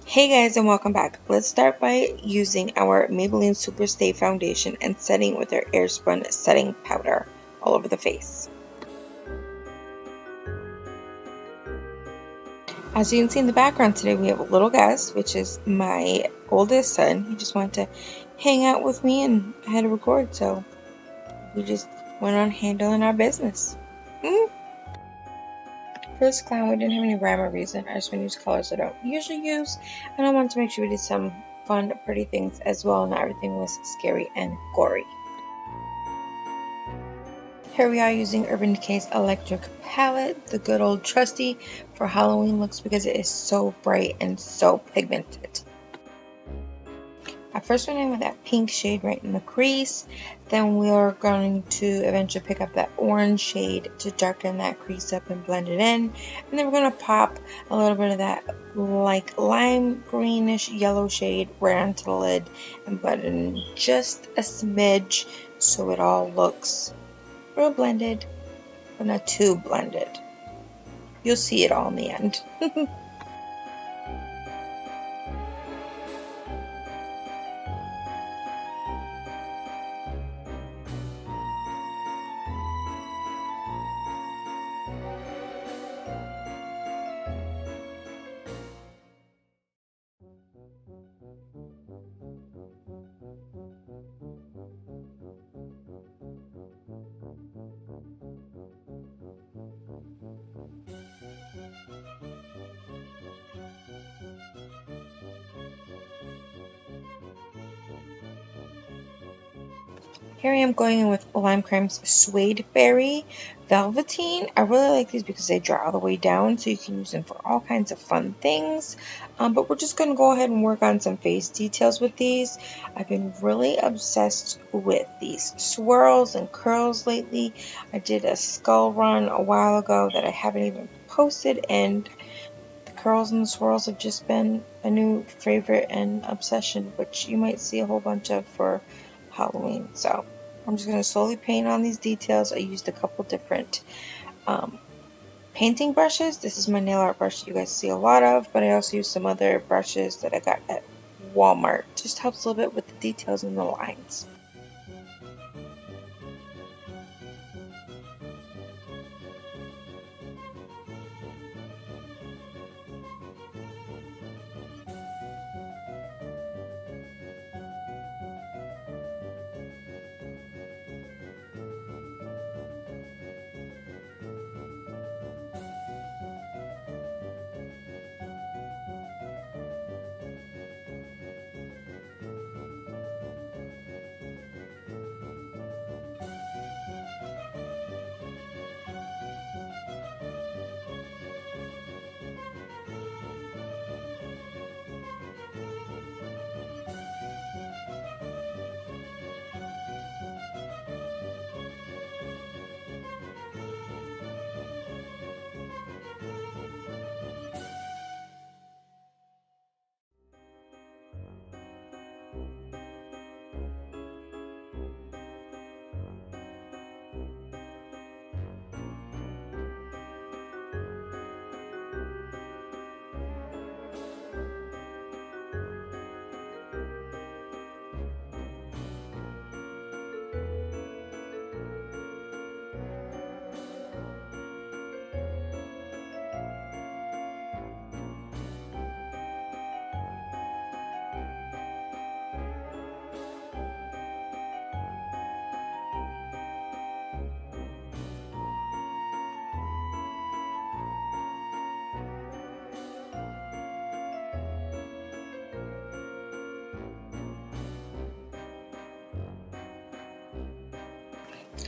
Hey guys, and welcome back. Let's start by using our Maybelline Superstay foundation and setting with our Airspun setting powder all over the face. As you can see in the background today, we have a little guest, which is my oldest son. He just wanted to hang out with me and I had to record, so we just went on handling our business. For this clown, we didn't have any rhyme or reason. I just want to use colors I don't usually use, and I wanted to make sure we did some fun, pretty things as well. Not everything was scary and gory. Here we are using Urban Decay's Electric palette, the good old trusty for Halloween looks because it is so bright and so pigmented. I first went in with that pink shade right in the crease. Then we are going to eventually pick up that orange shade to darken that crease up and blend it in. And then we're going to pop a little bit of that like lime greenish yellow shade right onto the lid and blend it in just a smidge so it all looks real blended, but not too blended. You'll see it all in the end. Here I am going in with Lime Crime's Suede Berry Velvetine. I really like these because they dry all the way down, so you can use them for all kinds of fun things. But we're just going to go ahead and work on some face details with these. I've been really obsessed with these swirls and curls lately. I did a skull run a while ago that I haven't even posted, and the curls and the swirls have just been a new favorite and obsession, which you might see a whole bunch of for Halloween. So I'm just going to slowly paint on these details. I used a couple different painting brushes. This is my nail art brush that you guys see a lot of, but I also used some other brushes that I got at Walmart. Just helps a little bit with the details and the lines.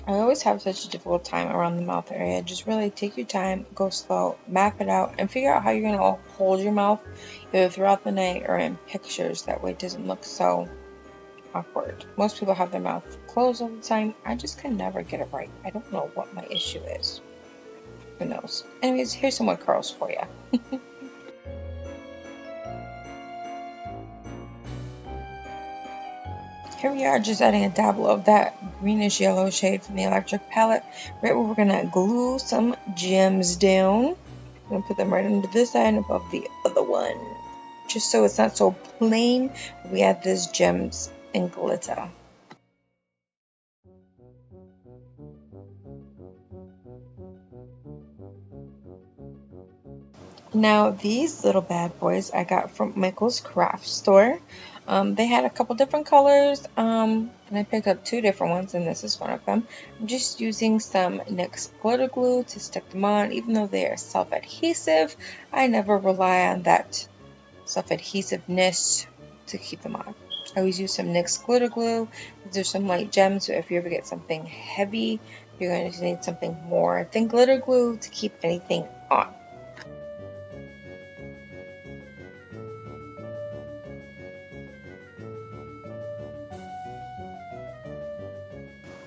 I always have such a difficult time around the mouth area. Just really take your time, go slow, map it out, and figure out how you're going to hold your mouth either throughout the night or in pictures. That way it doesn't look so awkward. Most people have their mouth closed all the time. I just can never get it right. I don't know what my issue is. Who knows? Anyways, here's some more curls for you. Here we are, just adding a dabble of that greenish yellow shade from the Electric palette, right where we're going to glue some gems down. I'm going to put them right under this side and above the other one. just so it's not so plain. We add these gems and glitter. Now these little bad boys I got from Michael's craft store. They had a couple different colors, and I picked up 2 different ones, and this is one of them. I'm just using some NYX glitter glue to stick them on. Even though they are self-adhesive, I never rely on that self-adhesiveness to keep them on. I always use some NYX glitter glue. These are some light gems, so if you ever get something heavy, you're going to need something more than glitter glue to keep anything on.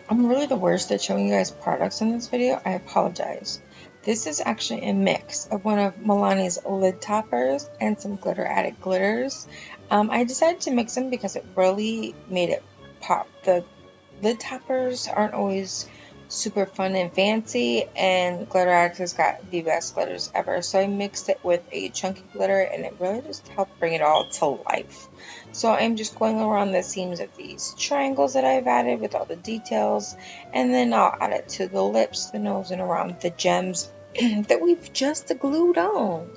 I'm really the worst at showing you guys products in this video. I apologize. This is actually a mix of one of Milani's lid toppers and some Glitter Addict glitters. I decided to mix them because it really made it pop. The lid toppers aren't always super fun and fancy, and Glitter Addict has got the best glitters ever. So I mixed it with a chunky glitter, and it really just helped bring it all to life. So I'm just going around the seams of these triangles that I've added with all the details, and then I'll add it to the lips, the nose, and around the gems that we've just glued on.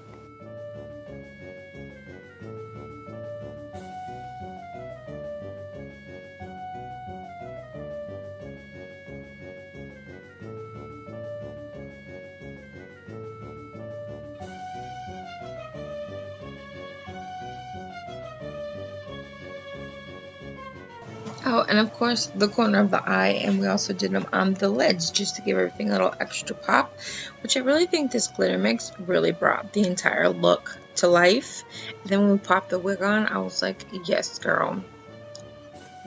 Oh, and of course the corner of the eye, and we also did them on the lids just to give everything a little extra pop, which I really think this glitter mix really brought the entire look to life. And then when we popped the wig on, I was like, yes girl,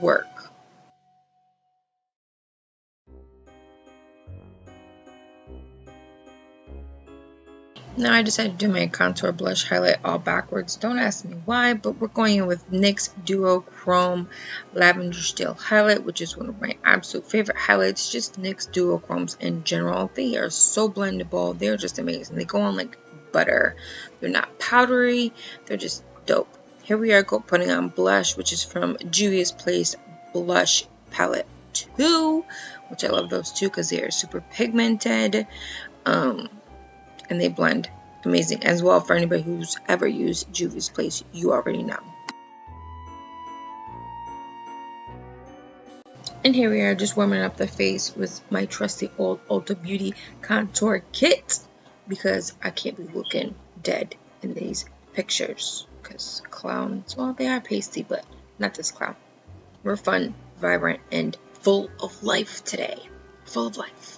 work. Now I decided to do my contour blush highlight all backwards. Don't ask me why, but we're going in with NYX Duo Chrome Lavender Stil Highlight, which is one of my absolute favorite highlights. Just NYX Duo Chromes in general. They are so blendable. They're just amazing. They go on like butter. They're not powdery. They're just dope. Here we are putting on blush, which is from Juvia's Place Blush Palette 2, which I love those two because they are super pigmented. And they blend amazing as well. For anybody who's ever used Juvia's Place, you already know. And here we are just warming up the face with my trusty old Ulta Beauty contour kit, because I can't be looking dead in these pictures, because clowns, well, they are pasty, but not this clown. We're fun, vibrant, and full of life today. Full of life.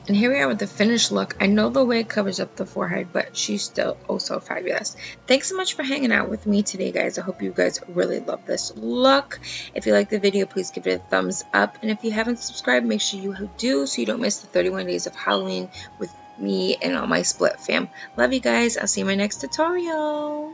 And here we are with the finished look. I know the wig covers up the forehead, but she's still oh so fabulous. Thanks so much for hanging out with me today, guys. I hope you guys really love this look. If you like the video, please give it a thumbs up. And if you haven't subscribed, make sure you do so you don't miss the 31 days of Halloween with me and all my split fam. Love you guys. I'll see you in my next tutorial.